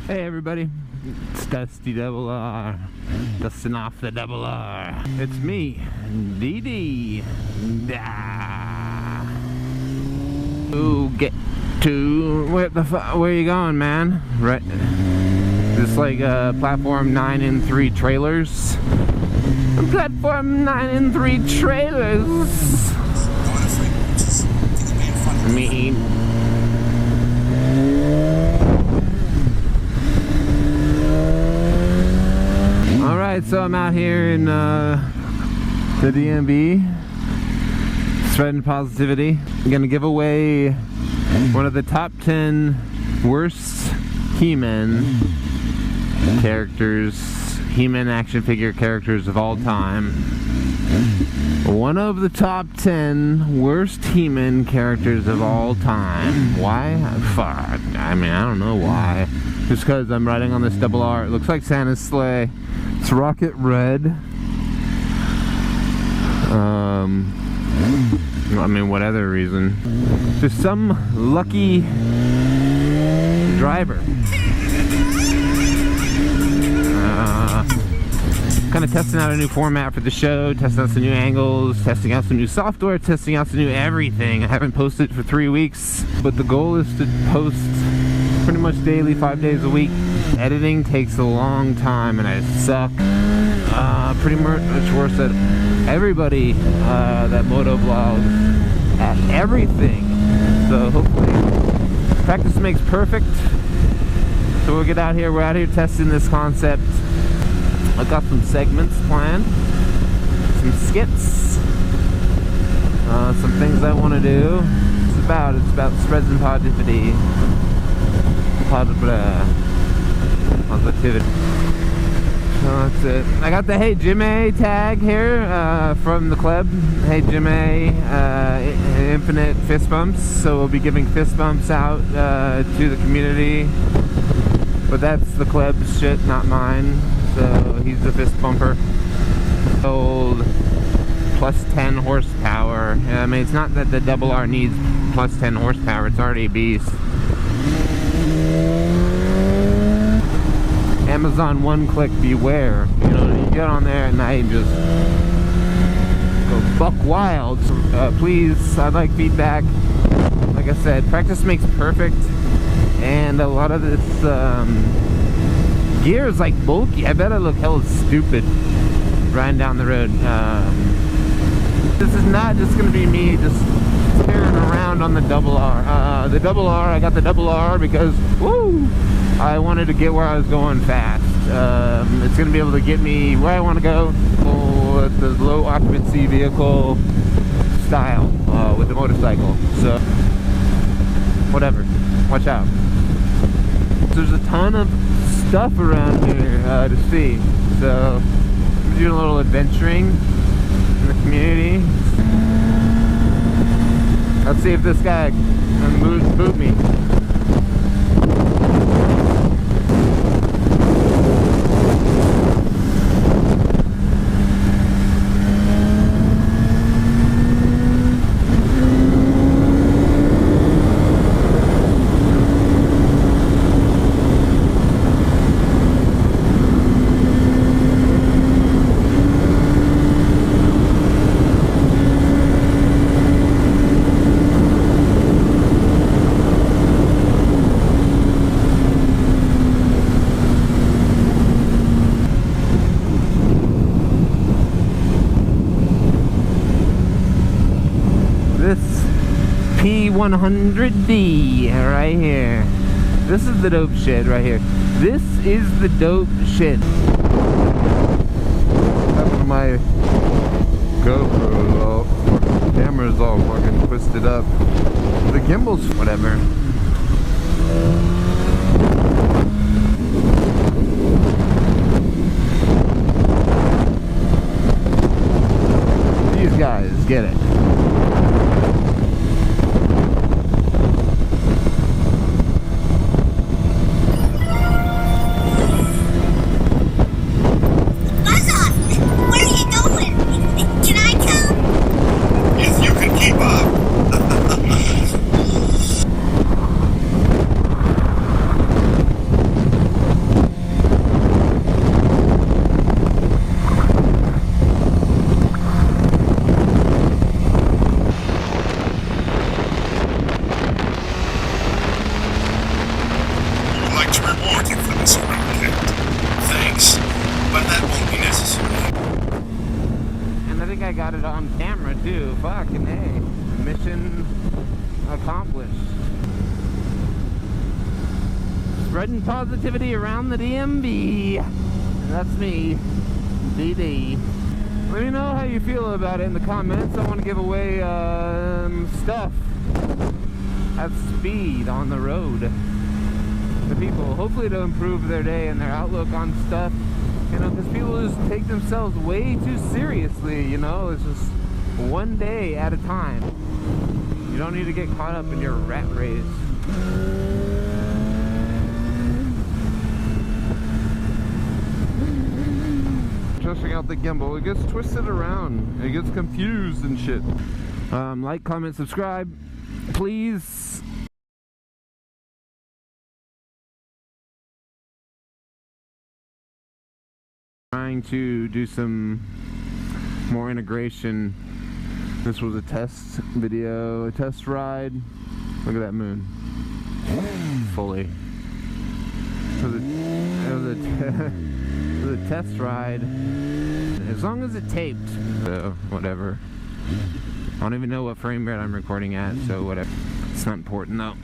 Hey everybody, it's Dusty Double R, dusting off the Double R. It's me, DD. Ooh, get to where you going, man? Right, this like platform 9 and 3 trailers. Platform 9 and 3 trailers. I mean, alright, so I'm out here in the DMV, spreading positivity. I'm gonna give away one of the top 10 worst He-Man characters, He-Man action figure characters of all time. One of the top 10 worst He-Man characters of all time. Why? Fuck. I mean, I don't know why. Just because I'm riding on this Double R. It looks like Santa's sleigh. It's rocket red. I mean, what other reason? Just some lucky driver. Kind of testing out a new format for the show, testing out some new angles, testing out some new software, testing out some new everything. I haven't posted for 3 weeks, but the goal is to post pretty much daily, 5 days a week. Editing takes a long time and I suck pretty much worse than everybody that Moto vlogs at everything. So hopefully practice makes perfect. So we'll get out here, we're out here testing this concept. I've got some segments planned, some skits, some things I want to do. It's about spreading positivity. Positivity. So that's it. I got the Hey Jimmy tag here from the club. Hey Jimmy, infinite fist bumps. So we'll be giving fist bumps out to the community. But that's the club's shit, not mine. So he's the fist bumper. Old plus 10 horsepower. I mean, it's not that the Double R needs plus 10 horsepower. It's already a beast. Amazon one-click beware. You know, you get on there at night and just go buck wild. Please, I'd like feedback. Like I said, practice makes perfect, and a lot of this gear is like bulky. I bet I look hella stupid riding down the road. This is not just gonna be me just tearing around on the Double R. The Double R, I got the Double R because, woo! I wanted to get where I was going fast. It's going to be able to get me where I want to go with the low occupancy vehicle style with the motorcycle. So, whatever. Watch out. There's a ton of stuff around here to see. So, I'm doing a little adventuring in the community. Let's see if this guy can boot me. This P100D right here. This is the dope shit right here. This is the dope shit. Happened to my GoPro, all camera's all fucking twisted up. The gimbal's whatever. These guys get it. mission accomplished. Spreading positivity around the DMV. That's me, DD. Let me know how you feel about it in the comments. I want to give away stuff at speed on the road to people, hopefully to improve their day and their outlook on stuff, you know, because people just take themselves way too seriously, you know. It's just one day at a time. You don't need to get caught up in your rat race. Testing out the gimbal. It gets twisted around. It gets confused and shit. Like, comment, subscribe, please. Trying to do some more integration. This was a test video, a test ride. Look at that moon. Fully. It was a test ride. As long as it taped. So, whatever. I don't even know what frame rate I'm recording at, so whatever. It's not important though.